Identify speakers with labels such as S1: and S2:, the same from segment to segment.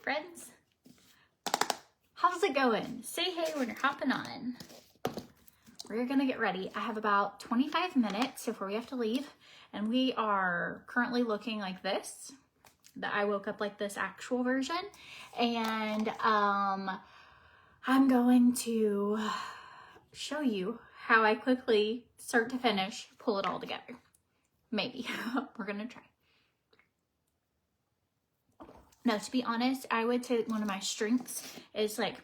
S1: friends. How's it going? Say hey when you're hopping on. We're gonna get ready. I have about 25 minutes before we have to leave, and we are currently looking like this. I woke up like this actual version, and I'm going to show you how I quickly, start to finish, pull it all together. Maybe. We're gonna try. No, to be honest, I would say one of my strengths is like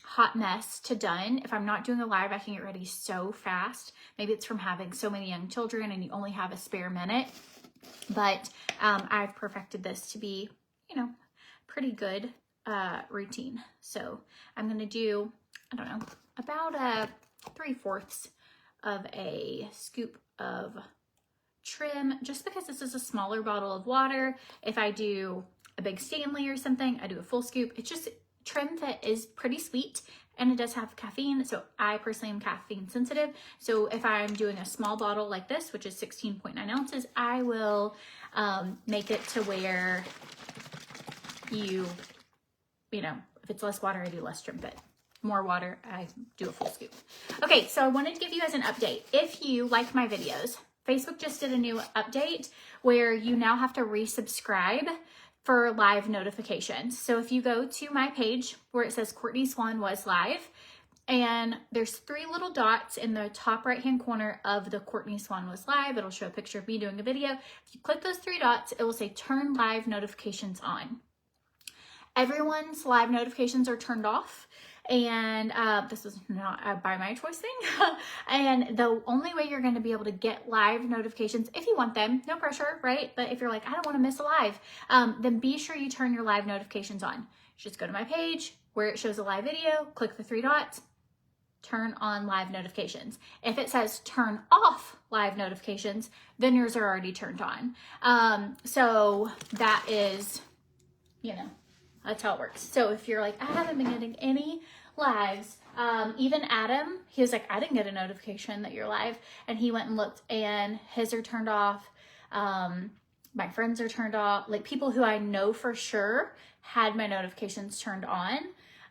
S1: hot mess to done. If I'm not doing a live, I can get ready so fast. Maybe it's from having so many young children and you only have a spare minute. But I've perfected this to be, you know, pretty good routine. So I'm going to do, I don't know, about 3/4 of a scoop of trim, just because this is a smaller bottle of water. If I do a big Stanley or something, I do a full scoop. It's just, TRIMFIT is pretty sweet and it does have caffeine. So I personally am caffeine sensitive. So if I'm doing a small bottle like this, which is 16.9 ounces, I will make it to where you know, if it's less water, I do less TRIMFIT. More water, I do a full scoop. Okay, so I wanted to give you guys an update. If you like my videos, Facebook just did a new update where you now have to resubscribe for live notifications. So if you go to my page where it says CORTNEYSWANN was live, and there's 3 little dots in the top right hand corner of the CORTNEYSWANN was live, it'll show a picture of me doing a video. If you click those 3 dots, it will say turn live notifications on. Everyone's live notifications are turned off, and this is not a by my choice thing. And the only way you're going to be able to get live notifications, if you want them, no pressure, right? But if you're like, I don't want to miss a live, then be sure you turn your live notifications on. Just go to my page where it shows a live video, click the 3 dots, turn on live notifications. If it says turn off live notifications, then yours are already turned on. So that is, you know, that's how it works. So if you're like, I haven't been getting any lives, even Adam, he was like, I didn't get a notification that you're live. And he went and looked and his are turned off. My friends are turned off. Like people who I know for sure had my notifications turned on.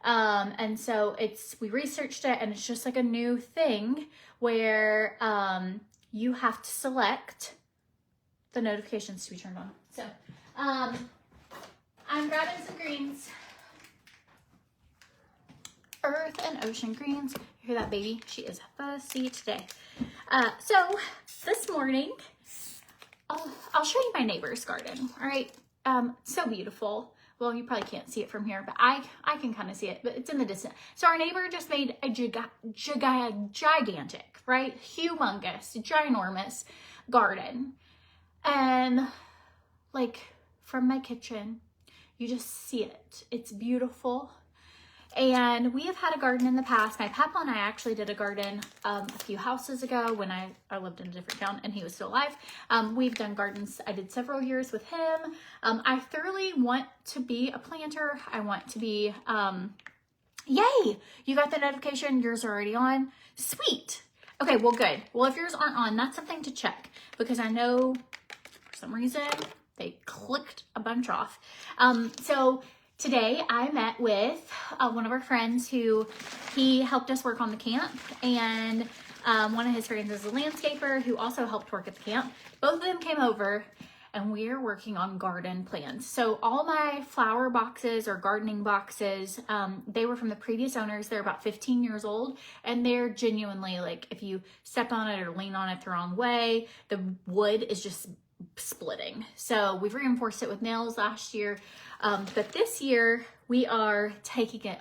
S1: And so we researched it, and it's just like a new thing where you have to select the notifications to be turned on. So I'm grabbing some greens. Earth and ocean greens. You hear that, baby? She is fussy today. So this morning, I'll show you my neighbor's garden. All right. So beautiful. Well, you probably can't see it from here, but I can kind of see it, but it's in the distance. So our neighbor just made a gigantic, right? Humongous, ginormous garden. And like from my kitchen, you just see it. It's beautiful. And we have had a garden in the past. My papa and I actually did a garden a few houses ago when I lived in a different town and he was still alive. We've done gardens. I did several years with him. I thoroughly want to be a planter. I want to be, yay, you got the notification. Yours are already on. Sweet. Okay, well, good. Well, if yours aren't on, that's something to check because I know for some reason they clicked a bunch off. So today I met with one of our friends who he helped us work on the camp, and one of his friends is a landscaper who also helped work at the camp. Both of them came over and we're working on garden plans. So all my flower boxes or gardening boxes, they were from the previous owners. They're about 15 years old, and they're genuinely like, if you step on it or lean on it the wrong way, the wood is just splitting. So we've reinforced it with nails last year. But this year we are taking it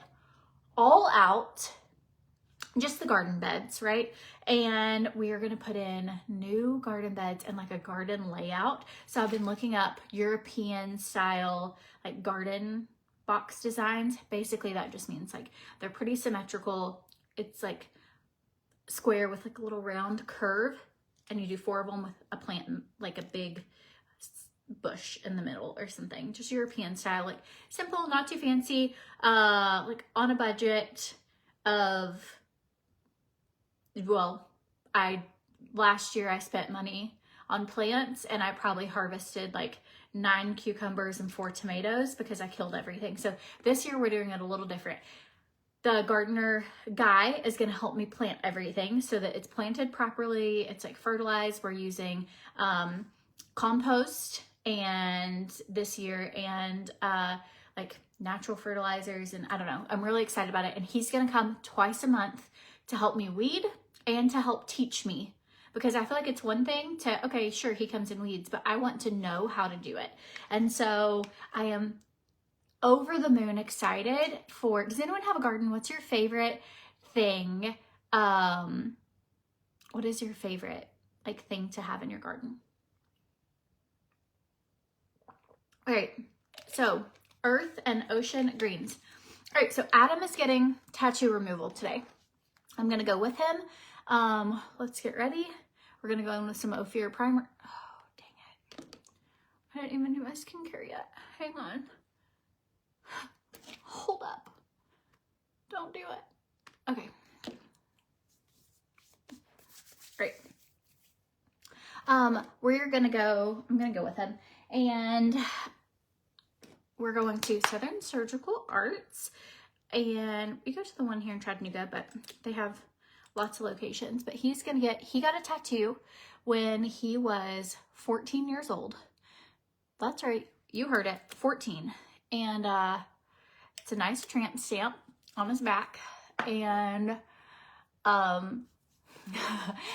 S1: all out, just the garden beds, right? And we are going to put in new garden beds and like a garden layout. So I've been looking up European style, like garden box designs. Basically that just means like they're pretty symmetrical. It's like square with like a little round curve, and you do 4 of them with a plant, like a big bush in the middle or something. Just European style, like simple, not too fancy, like on a budget of, well, last year I spent money on plants and I probably harvested like 9 cucumbers and 4 tomatoes because I killed everything. So this year we're doing it a little different. The gardener guy is going to help me plant everything so that it's planted properly. It's like fertilized. We're using compost and this year and like natural fertilizers, and I don't know. I'm really excited about it. And he's going to come twice a month to help me weed and to help teach me, because I feel like it's one thing to, okay, sure, he comes and weeds, but I want to know how to do it. And so I am over the moon excited for, does anyone have a garden? What's your favorite thing? What is your favorite like thing to have in your garden? All right, so earth and ocean greens. All right, so Adam is getting tattoo removal today. I'm gonna go with him. Let's get ready. We're gonna go in with some OFIR primer. Oh, dang it. I didn't even do my skincare yet. Hang on. Hold up. Don't do it. Okay. Great. We're gonna go, I'm gonna go with him. And we're going to Southern Surgical Arts. And we go to the one here in Chattanooga, but they have lots of locations. But he got a tattoo when he was 14 years old. That's right. You heard it. 14. And it's a nice tramp stamp on his back. And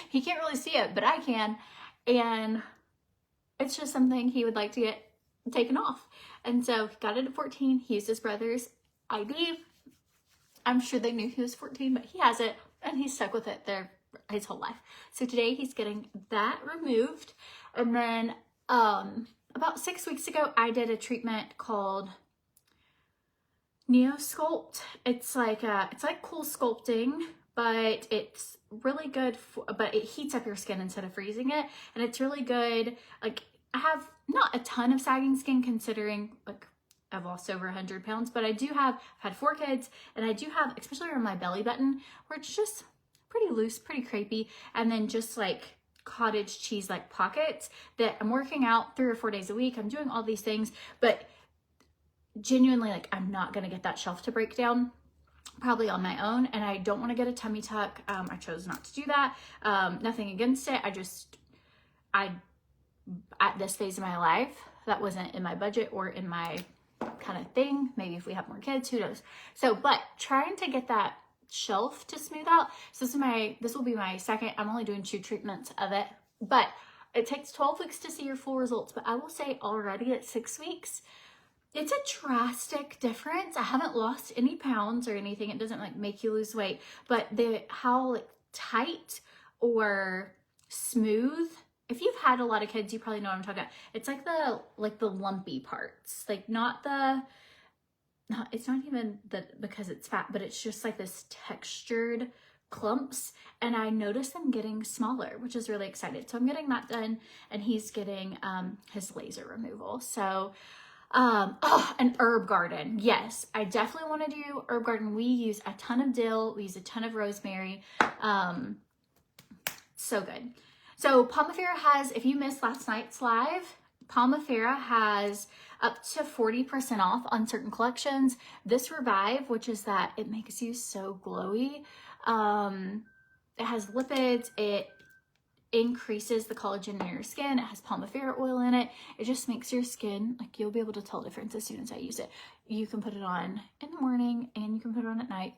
S1: he can't really see it, but I can. And it's just something he would like to get taken off. And so he got it at 14. He used his brother's ID. I'm sure they knew he was 14, but he has it and he's stuck with it his whole life. So today he's getting that removed. And then about 6 weeks ago, I did a treatment called Neosculpt. It's like cool sculpting, but it's really good but it heats up your skin instead of freezing it. And it's really good. Like, I have not a ton of sagging skin considering like I've lost over 100 pounds, but I've had 4 kids, and I do have, especially around my belly button, where it's just pretty loose, pretty crepey, and then just like cottage cheese like pockets that I'm working out 3 or 4 days a week. I'm doing all these things, but genuinely, like, I'm not gonna get that shelf to break down probably on my own, and I don't want to get a tummy tuck. I chose not to do that. Nothing against it. At this phase of my life, that wasn't in my budget or in my kind of thing. Maybe if we have more kids, who knows? So, but trying to get that shelf to smooth out. So this will be my second. I'm only doing 2 treatments of it, but it takes 12 weeks to see your full results. But I will say already at 6 weeks, it's a drastic difference. I haven't lost any pounds or anything. It doesn't like make you lose weight, but how like tight or smooth. If you've had a lot of kids, you probably know what I'm talking about. It's like the lumpy parts, like it's not even because it's fat, but it's just like this textured clumps. And I noticed them getting smaller, which is really exciting. So I'm getting that done, and he's getting his laser removal. So an herb garden. Yes, I definitely want to do herb garden. We use a ton of dill. We use a ton of rosemary. So good. So Pomifera has, if you missed last night's live, Pomifera has up to 40% off on certain collections. This Revive, which is that it makes you so glowy. It has lipids. It increases the collagen in your skin. It has Pomifera oil in it. It just makes your skin, like, you'll be able to tell the difference as soon as I use it. You can put it on in the morning and you can put it on at night.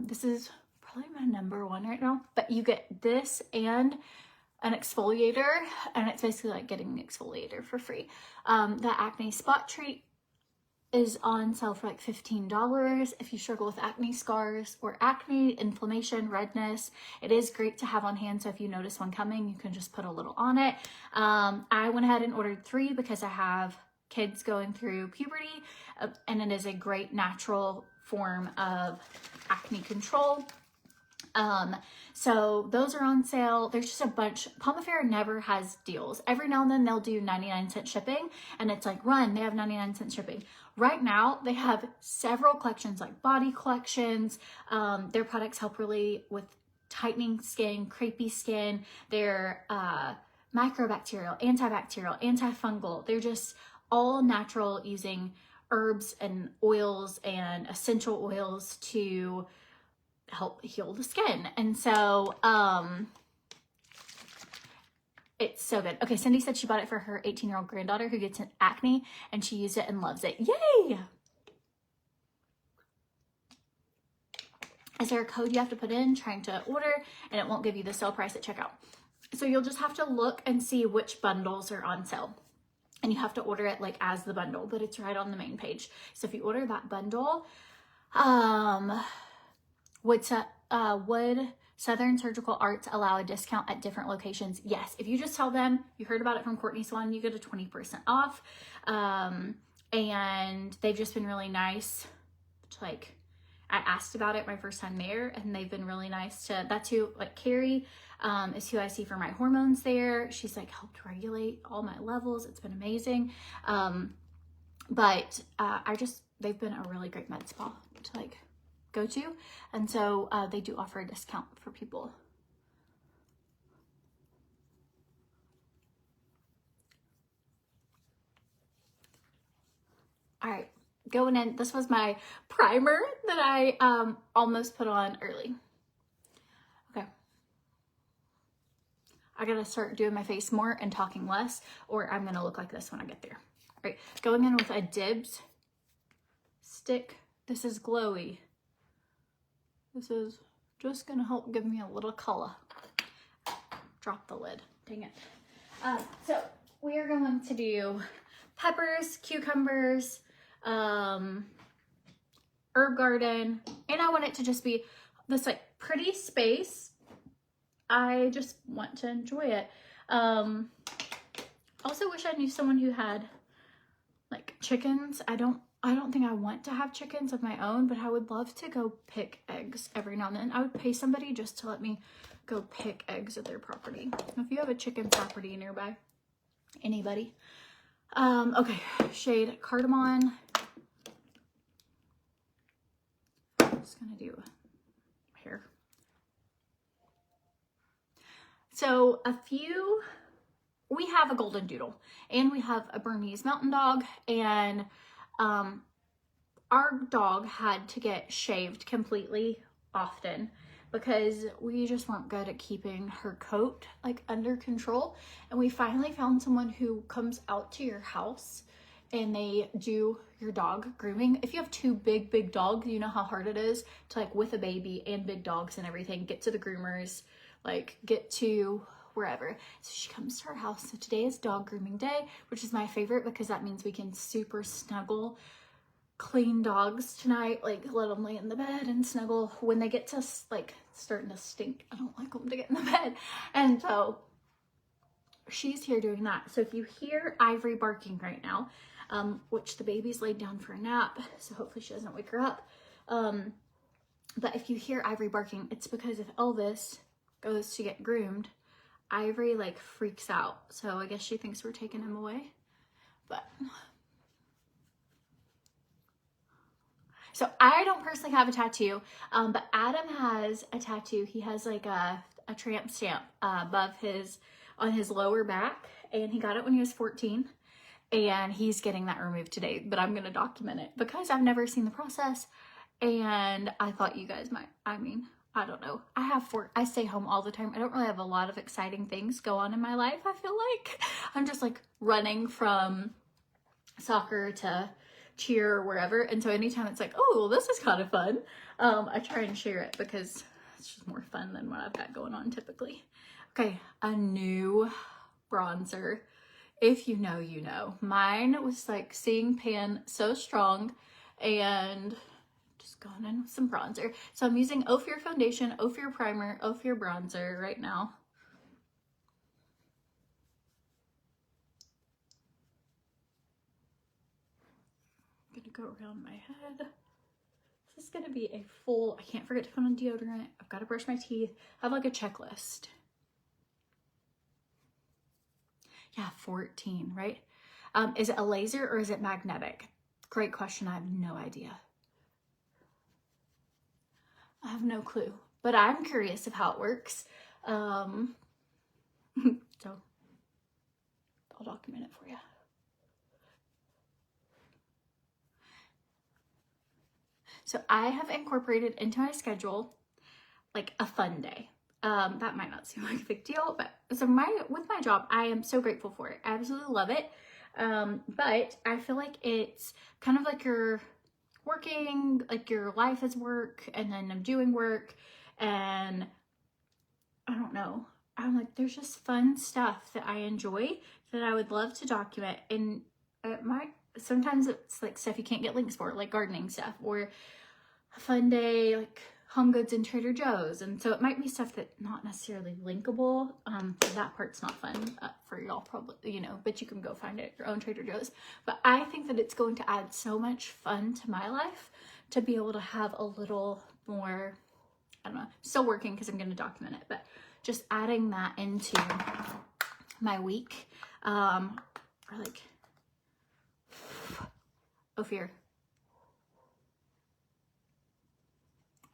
S1: This is probably my #1 right now, but you get this and an exfoliator, and it's basically like getting an exfoliator for free. The acne spot treat is on sale for like $15. If you struggle with acne scars or acne, inflammation, redness, it is great to have on hand. So if you notice one coming, you can just put a little on it. I went ahead and ordered 3 because I have kids going through puberty, and it is a great natural form of acne control. So those are on sale. There's just a bunch. Pomifera never has deals. Every now and then they'll do 99-cent shipping, and it's like, run, they have 99-cent shipping. Right now they have several collections, like body collections. Their products help really with tightening skin, crepey skin. Their microbacterial, antibacterial, antifungal. They're just all natural, using herbs and oils and essential oils to help heal the skin. And so it's so good. Okay, Cindy said she bought it for her 18-year-old granddaughter who gets acne, and she used it and loves it. Yay! Is there a code you have to put in trying to order, and it won't give you the sale price at checkout? So you'll just have to look and see which bundles are on sale, and you have to order it like as the bundle, but it's right on the main page. So if you order that bundle, would Southern Surgical Arts allow a discount at different locations? Yes. If you just tell them you heard about it from CORTNEYSWANN, you get a 20% off. And they've just been really nice to, like, I asked about it my first time there, and they've been really nice to, that's who, like, Carrie is who I see for my hormones there. She's like helped regulate all my levels. It's been amazing. They've been a really great med spa to like go to. And so they do offer a discount for people. All right, going in, this was my primer that I almost put on early. Okay. I gotta start doing my face more and talking less, or I'm gonna look like this when I get there. All right, going in with a DIBS stick. This is glowy. This is just gonna help give me a little color. Drop the lid, dang it. So we are going to do peppers, cucumbers, herb garden, and I want it to just be this like pretty space. I just want to enjoy it. Also wish I knew someone who had like chickens. I don't think I want to have chickens of my own, but I would love to go pick eggs every now and then. I would pay somebody just to let me go pick eggs at their property. If you have a chicken property nearby, anybody. Okay, shade cardamom. I'm just gonna do hair. So we have a golden doodle, and we have a Bernese mountain dog, and our dog had to get shaved completely often because we just weren't good at keeping her coat like under control. And we finally found someone who comes out to your house and they do your dog grooming. If you have two big dogs, you know how hard it is to, like, with a baby and big dogs and everything, get to the groomers, like get to wherever. So she comes to our house. So today is dog grooming day, which is my favorite because that means we can super snuggle clean dogs tonight, like let them lay in the bed and snuggle. When they get to like starting to stink, I don't like them to get in the bed. And so she's here doing that. So if you hear Ivory barking right now, which the baby's laid down for a nap, so hopefully she doesn't wake her up. But if you hear Ivory barking, it's because if Elvis goes to get groomed, Ivory like freaks out. So I guess she thinks we're taking him away. But so I don't personally have a tattoo, but Adam has a tattoo. He has like a tramp stamp on his lower back, and he got it when he was 14, and he's getting that removed today, but I'm gonna document it because I've never seen the process, and I thought you guys might. I mean, I don't know. I stay home all the time. I don't really have a lot of exciting things go on in my life. I feel like I'm just like running from soccer to cheer or wherever, and so anytime it's like, oh, well, this is kind of fun, I try and share it because it's just more fun than what I've got going on typically. Okay, a new bronzer. If you know, you know. Mine was like seeing pan so strong, and just going in with some bronzer. So I'm using OFIR foundation, OFIR primer, OFIR bronzer right now. Go around my head. This is gonna be a full, I can't forget to put on deodorant. I've got to brush my teeth. I have like a checklist. Yeah, 14, right? Is it a laser or is it magnetic? Great question. I have no idea. I have no clue, but I'm curious of how it works. So I'll document it for you. So I have incorporated into my schedule like a fun day. That might not seem like a big deal, but so with my job, I am so grateful for it. I absolutely love it. But I feel like it's kind of like you're working, like your life is work, and then I'm doing work, and I don't know. I'm like, there's just fun stuff that I enjoy that I would love to document. And sometimes it's like stuff you can't get links for, like gardening stuff, or a fun day, like Home Goods and Trader Joe's. And so it might be stuff that not necessarily linkable. That part's not fun for y'all probably, you know, but you can go find it at your own Trader Joe's. But I think that it's going to add so much fun to my life to be able to have a little more, I don't know, still working because I'm going to document it, but just adding that into my week, or like OFIR.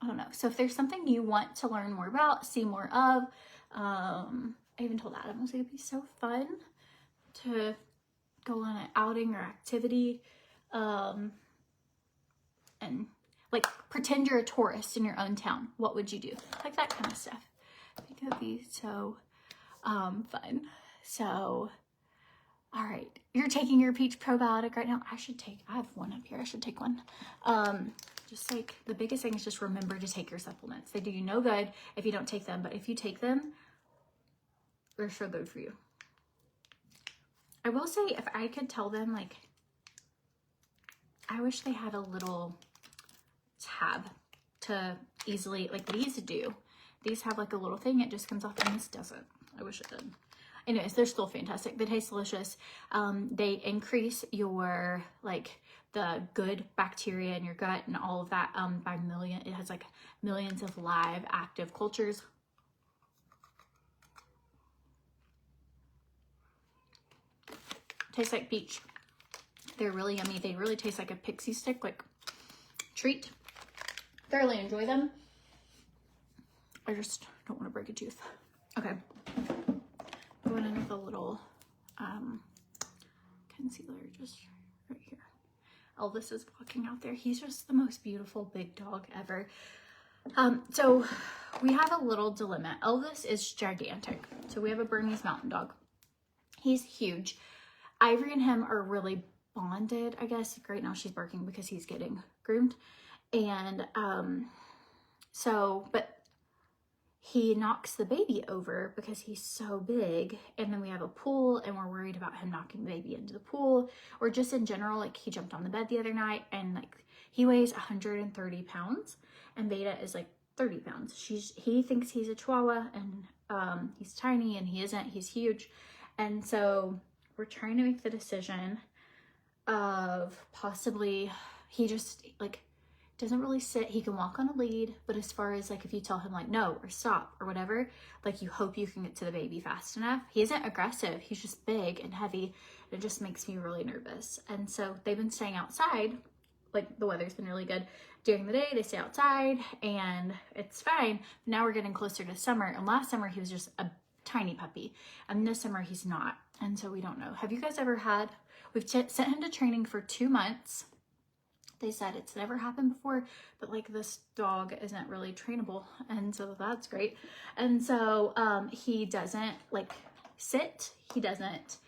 S1: I don't know. So if there's something you want to learn more about, see more of, I even told Adam, I was like, it'd be so fun to go on an outing or activity, and like pretend you're a tourist in your own town. What would you do? Like that kind of stuff. I think it would be so fun. So, all right, you're taking your peach probiotic right now. I have one up here. I should take one. Just like the biggest thing is just remember to take your supplements. They do you no good if you don't take them, but if you take them, they're so good for you. I will say, if I could tell them, like, I wish they had a little tab to easily, like these do. These have like a little thing, it just comes off, and this doesn't. I wish it did. Anyways, they're still fantastic. They taste delicious. They increase your, like, the good bacteria in your gut and all of that by million. It has like millions of live active cultures. Tastes like peach. They're really yummy. They really taste like a pixie stick, like treat. Thoroughly enjoy them. I just don't want to break a tooth. Okay. Going in with a little concealer just right here. Elvis is walking out there. He's just the most beautiful big dog ever. So we have a little dilemma. Elvis is gigantic. So we have a Bernese Mountain Dog. He's huge. Ivory and him are really bonded, I guess. Right now she's barking because he's getting groomed. And but he knocks the baby over because he's so big, and then we have a pool and we're worried about him knocking the baby into the pool, or just in general. Like, he jumped on the bed the other night, and like, he weighs 130 pounds and Beta is like 30 pounds. He thinks he's a Chihuahua, and he's tiny, and he isn't. He's huge. And so we're trying to make the decision of possibly, he just like doesn't really sit. He can walk on a lead, but as far as like, if you tell him like no or stop or whatever, like, you hope you can get to the baby fast enough. He isn't aggressive. He's just big and heavy. It just makes me really nervous. And so they've been staying outside. Like, the weather's been really good. During the day, they stay outside and it's fine. Now we're getting closer to summer, and last summer he was just a tiny puppy, and this summer he's not. And so we don't know. Have you guys ever had, we've sent him to training for 2 months. They said it's never happened before, but like, this dog isn't really trainable, and so that's great. And so he doesn't like sit. He doesn't.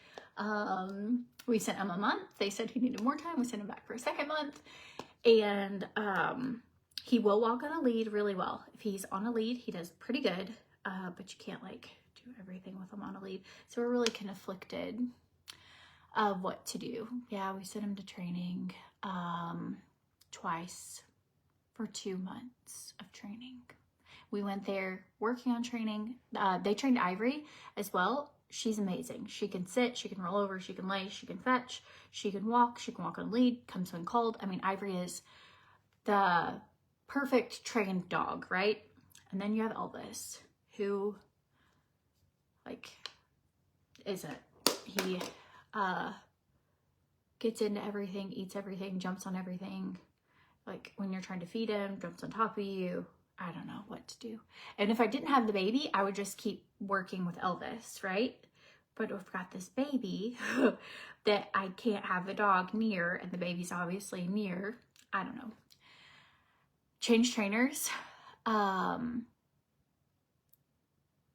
S1: We sent him a month. They said he needed more time. We sent him back for a second month, and he will walk on a lead really well. If he's on a lead, he does pretty good, but you can't like do everything with him on a lead. So we're really conflicted of what to do. Yeah, we sent him to training twice for 2 months of training. We went there working on training. They trained Ivory as well. She's amazing. She can sit, she can roll over, she can lay, she can fetch, she can walk on a lead, comes when called. I mean, Ivory is the perfect trained dog, right? And then you have Elvis, who like isn't. He gets into everything, eats everything, jumps on everything. Like, when you're trying to feed him, jumps on top of you. I don't know what to do. And if I didn't have the baby, I would just keep working with Elvis, right? but we've got this baby that I can't have the dog near, and the baby's obviously near. I don't know. Change trainers.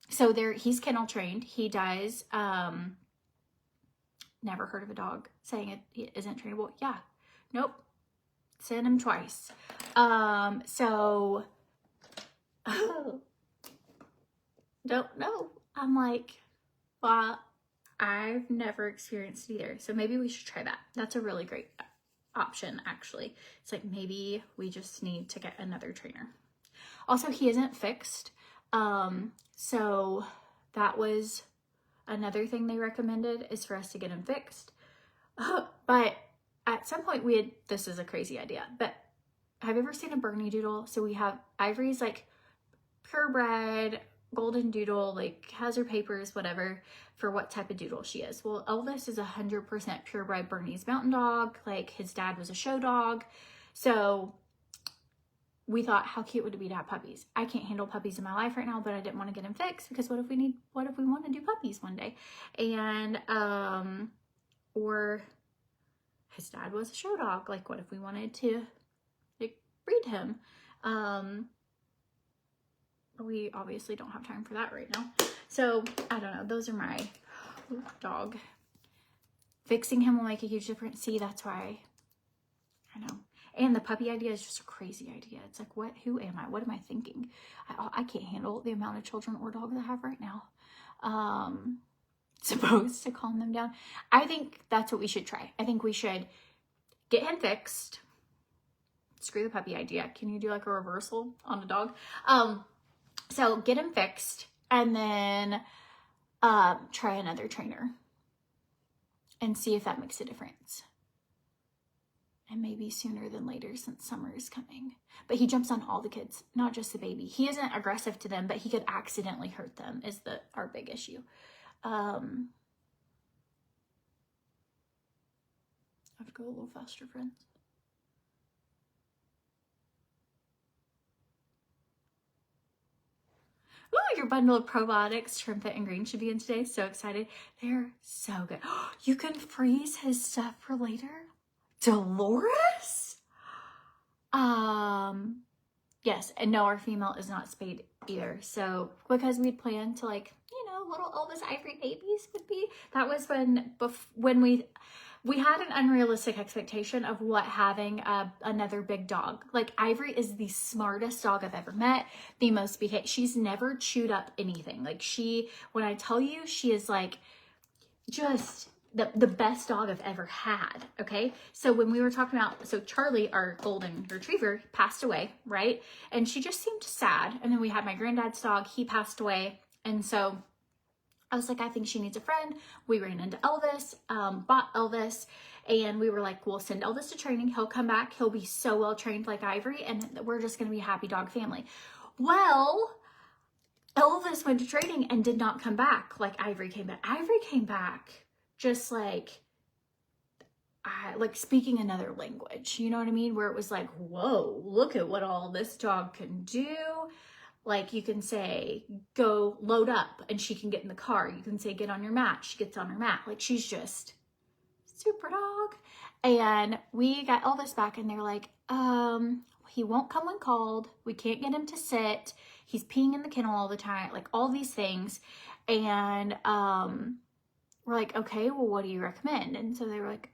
S1: So he's kennel trained. He does, never heard of a dog saying it isn't trainable. Yeah. Nope. Sent him twice. So don't know. I'm like, well, I've never experienced it either. So maybe we should try that. That's a really great option, actually. It's like, maybe we just need to get another trainer. Also, he isn't fixed. So that was another thing they recommended, is for us to get him fixed. But at some point this is a crazy idea, but have you ever seen a Bernie doodle? So we have Ivory's like purebred golden doodle, like has her papers, whatever, for what type of doodle she is. Well, Elvis is 100% purebred Bernese mountain dog. Like his dad was a show dog. So we thought, how cute would it be to have puppies? I can't handle puppies in my life right now, but I didn't want to get him fixed, because what if we want to do puppies one day? And, or his dad was a show dog. Like, what if we wanted to like breed him? We obviously don't have time for that right now. So I don't know. Those are my dog. Fixing him will make a huge difference. See, that's why I know. And the puppy idea is just a crazy idea. It's like, who am I? What am I thinking? I can't handle the amount of children or dogs I have right now. Supposed to calm them down. I think that's what we should try. I think we should get him fixed. Screw the puppy idea. Can you do like a reversal on a dog? So get him fixed, and then try another trainer and see if that makes a difference. And maybe sooner than later, since summer is coming. But he jumps on all the kids, not just the baby. He isn't aggressive to them, but he could accidentally hurt them, is our big issue. I have to go a little faster, friends. Ooh, your bundle of probiotics, TRIMFIT and green, should be in today. So excited. They're so good. You can freeze his stuff for later. Dolores? Yes, and no, our female is not spayed either. So, because we'd planned to, like, you know, little Elvis Ivory babies would be, that was when we had an unrealistic expectation of what having another big dog. Like, Ivory is the smartest dog I've ever met, the most behaved. She's never chewed up anything. Like, when I tell you, she is like, just the best dog I've ever had, okay? So when we were talking about, so Charlie, our golden retriever, passed away, right? And she just seemed sad. And then we had my granddad's dog, he passed away. And so I was like, I think she needs a friend. We ran into Elvis, bought Elvis, and we were like, we'll send Elvis to training. He'll come back. He'll be so well trained like Ivory, and we're just going to be a happy dog family. Well, Elvis went to training and did not come back like Ivory came back. Ivory came back just like speaking another language, you know what I mean? Where it was like, whoa, look at what all this dog can do. Like, you can say, go load up, and she can get in the car. You can say, get on your mat. She gets on her mat. Like, she's just super dog. And we got Elvis back, and they're like, he won't come when called. We can't get him to sit. He's peeing in the kennel all the time. Like, all these things. And we're like, okay, well, what do you recommend? And so they were like,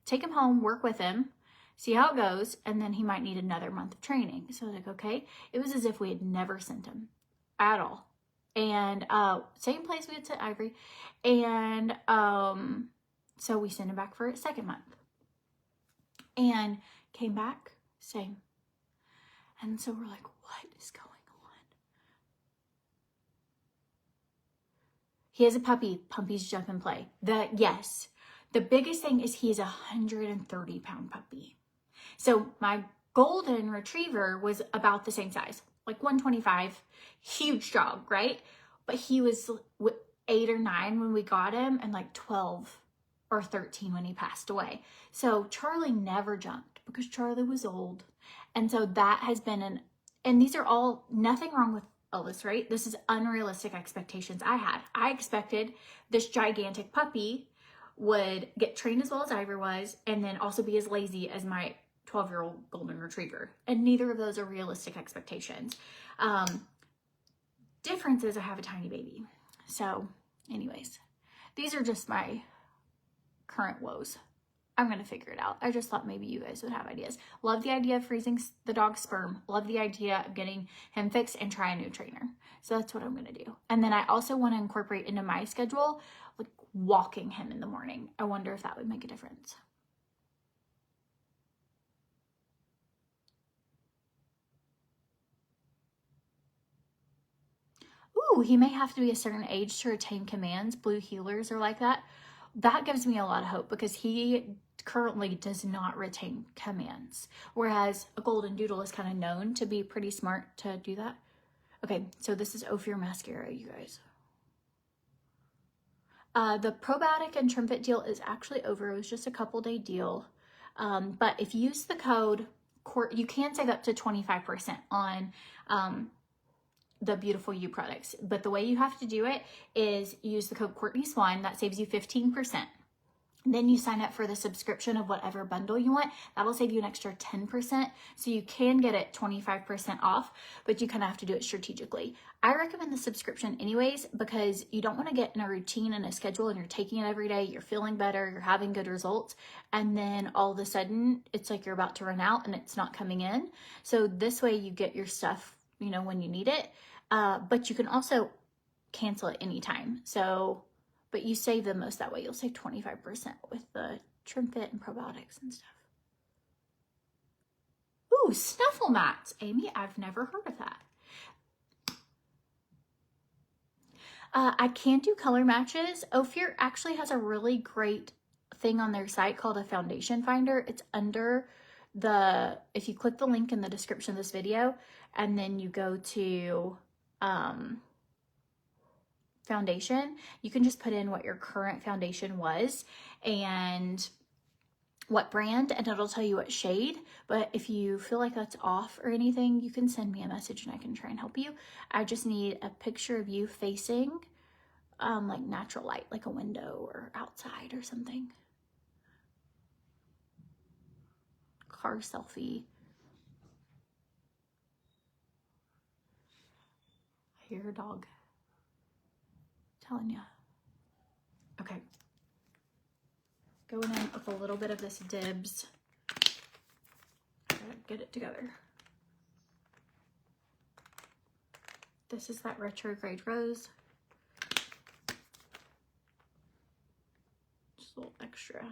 S1: take him home, work with him, see how it goes, and then he might need another month of training. So I was like, okay. It was as if we had never sent him at all. And same place we had sent Ivory. And so we sent him back for a second month. And came back, same. And so we're like, what is going on? He has a puppy. Puppies jump and play. Yes. The biggest thing is he is a 130-pound puppy. So my golden retriever was about the same size, like 125, huge dog, right? But he was 8 or 9 when we got him, and like 12 or 13 when he passed away. So Charlie never jumped because Charlie was old. And so that has been and these are all, nothing wrong with Ellis, right? This is unrealistic expectations I had. I expected this gigantic puppy would get trained as well as Ivor was, and then also be as lazy as my 12-year-old golden retriever. And neither of those are realistic expectations. Difference is I have a tiny baby. So anyways, these are just my current woes. I'm going to figure it out. I just thought maybe you guys would have ideas. Love the idea of freezing the dog's sperm. Love the idea of getting him fixed and try a new trainer. So that's what I'm going to do. And then I also want to incorporate into my schedule, like walking him in the morning. I wonder if that would make a difference. Ooh, he may have to be a certain age to retain commands. Blue heelers are like that. That gives me a lot of hope because he currently does not retain commands, whereas a golden doodle is kind of known to be pretty smart to do that. Okay, so this is OFIR mascara, you guys. The probiotic and TRIMFIT deal is actually over. It was just a couple-day deal, but if you use the code you can save up to 25% on the Beautiful You products, but the way you have to do it is use the code CORTNEYSWANN. That saves you 15%. Then you sign up for the subscription of whatever bundle you want. That'll save you an extra 10%. So you can get it 25% off, but you kind of have to do it strategically. I recommend the subscription anyways, because you don't want to get in a routine and a schedule and you're taking it every day, you're feeling better, you're having good results, and then all of a sudden it's like you're about to run out and it's not coming in. So this way you get your stuff, you know, when you need it, but you can also cancel it anytime. So but you save the most that way. You'll save 25% with the TRIMFIT and probiotics and stuff. Ooh, snuffle mats. Amy, I've never heard of that. I can do color matches. OFIR actually has a really great thing on their site called a foundation finder. It's under if you click the link in the description of this video, and then you go to, foundation, you can just put in what your current foundation was and what brand, and it'll tell you what shade. But if you feel like that's off or anything, you can send me a message and I can try and help you. I just need a picture of you facing like natural light, like a window or outside or something. Car selfie. I hear a dog. Telling you. Okay. Going in with a little bit of this DIBS. Gotta get it together. This is that retrograde rose. Just a little extra.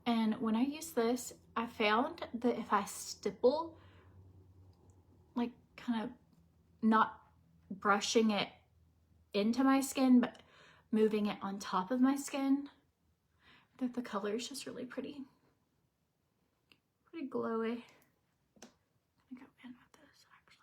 S1: And when I use this, I found that if I stipple, like kind of not brushing it into my skin, but moving it on top of my skin, that the color is just really pretty. Pretty glowy. I'm gonna go in with this actually.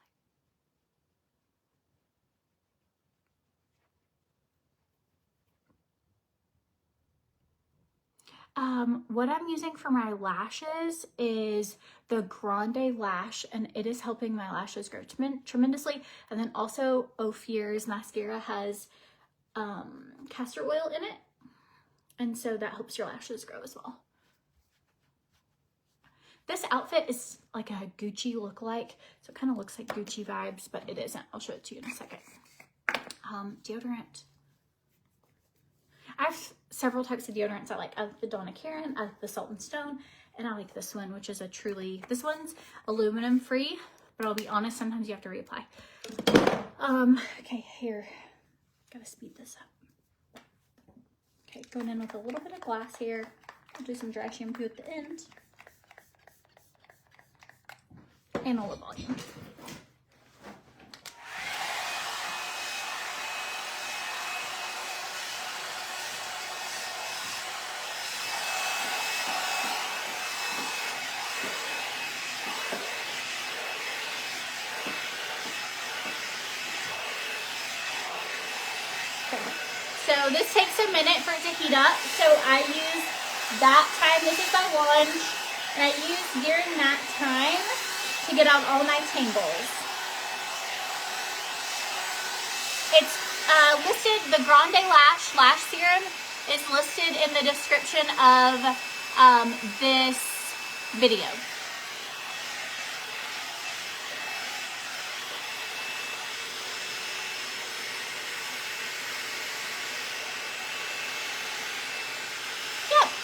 S1: What I'm using for my lashes is the Grande Lash, and it is helping my lashes grow tremendously. And then also OFIR's mascara has castor oil in it, and so that helps your lashes grow as well. This outfit is like a Gucci lookalike, so it kind of looks like Gucci vibes, but it isn't. I'll show it to you in a second. Deodorant. I have several types of deodorants I like. I like the Donna Karan, I like the Salt and Stone, and I like this one, which is this one's aluminum free, but I'll be honest, sometimes you have to reapply. Okay, here, gotta speed this up. Okay, going in with a little bit of glass here. I'll do some dry shampoo at the end. And a lip volume. So this takes a minute for it to heat up. So I use that time, this is my lunch, and I use during that time to get out all my tangles. It's listed, the Grande Lash Serum is listed in the description of this video.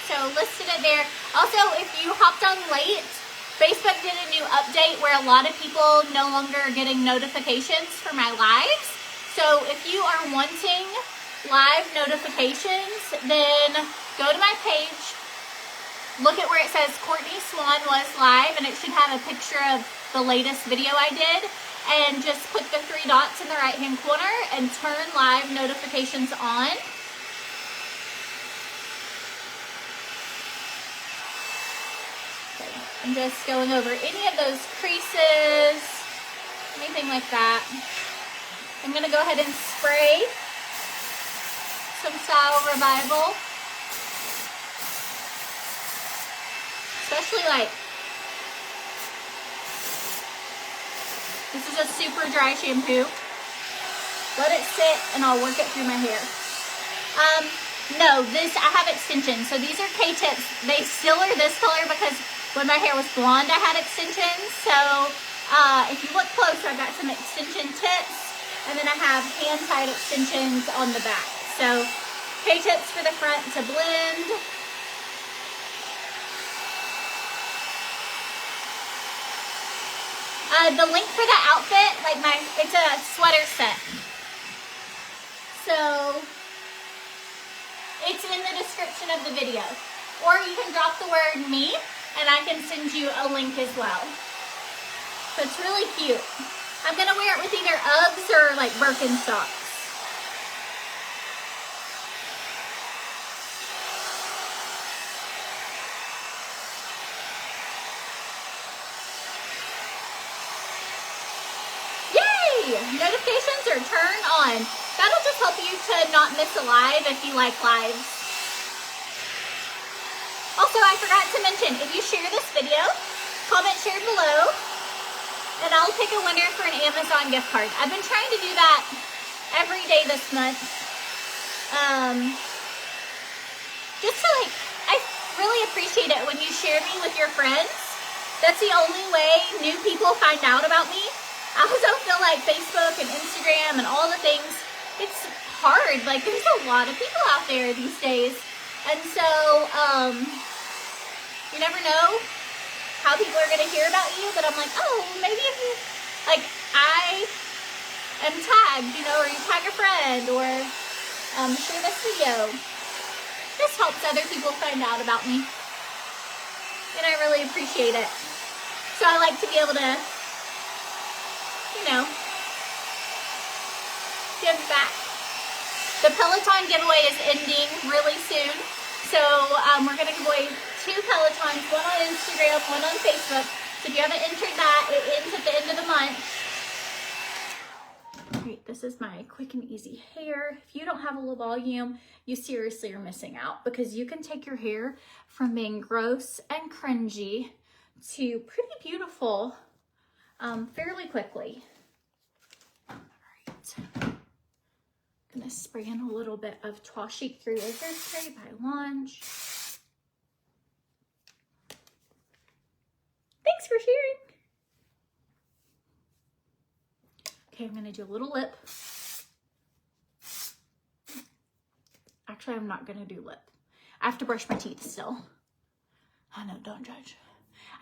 S1: So listed it there. Also, if you hopped on late, Facebook did a new update where a lot of people no longer are getting notifications for my lives. So if you are wanting live notifications, then go to my page, look at where it says CORTNEYSWANN was live, and it should have a picture of the latest video I did, and just click the 3 dots in the right hand corner and turn live notifications on. I'm just going over any of those creases, anything like that. I'm going to go ahead and spray some Style Revival. Especially like, this is a super dry shampoo. Let it sit and I'll work it through my hair. No, I have extensions. So these are K-tips. They still are this color because when my hair was blonde, I had extensions. So if you look close, I've got some extension tips, and then I have hand-tied extensions on the back. So K-tips for the front to blend. The link for the outfit, it's a sweater set. So it's in the description of the video. Or you can drop the word me, and I can send you a link as well. So it's really cute. I'm going to wear it with either Uggs or like Birkenstocks. Yay! Notifications are turned on. That'll just help you to not miss a live if you like lives. Also, I forgot to mention, if you share this video, comment shared below, and I'll pick a winner for an Amazon gift card. I've been trying to do that every day this month. Just to I really appreciate it when you share me with your friends. That's the only way new people find out about me. I also feel like Facebook and Instagram and all the things, it's hard. There's a lot of people out there these days. And so, you never know how people are going to hear about you, but I'm like, oh, maybe if you, I am tagged, or you tag a friend, or share this video. This helps other people find out about me, and I really appreciate it. So I like to be able to, give back. The Peloton giveaway is ending really soon. So we're going to give away 2 Pelotons, one on Instagram, one on Facebook. So if you haven't entered that, it ends at the end of the month. Great, this is my quick and easy hair. If you don't have a low volume, you seriously are missing out, because you can take your hair from being gross and cringy to pretty beautiful fairly quickly. All right. I'm gonna spray in a little bit of Twa Chic 3-way hairspray by Launch. Thanks for sharing. Okay, I'm gonna do a little lip. Actually, I'm not gonna do lip. I have to brush my teeth still. I know, don't judge.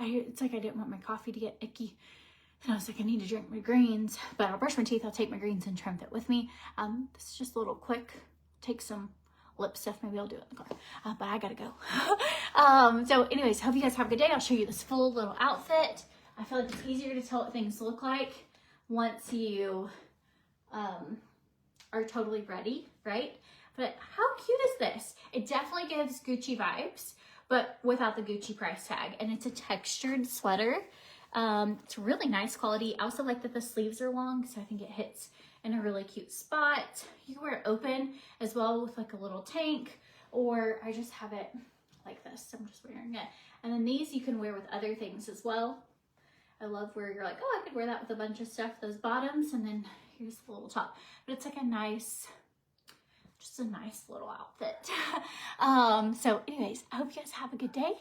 S1: It's like I didn't want my coffee to get icky. And I was like, I need to drink my greens, but I'll brush my teeth. I'll take my greens and TRIMFIT with me. This is just a little quick, take some lip stuff. Maybe I'll do it in the car, but I gotta go. So anyways, hope you guys have a good day. I'll show you this full little outfit. I feel like it's easier to tell what things look like once you are totally ready, right? But how cute is this? It definitely gives Gucci vibes, but without the Gucci price tag. And it's a textured sweater. It's really nice quality. I also like that the sleeves are long, so I think it hits in a really cute spot. You can wear it open as well with like a little tank, or I just have it like this. I'm just wearing it. And then these you can wear with other things as well. I love where you're like, oh, I could wear that with a bunch of stuff, those bottoms, and then here's the little top. But it's like a nice, just a nice little outfit. So anyways, I hope you guys have a good day.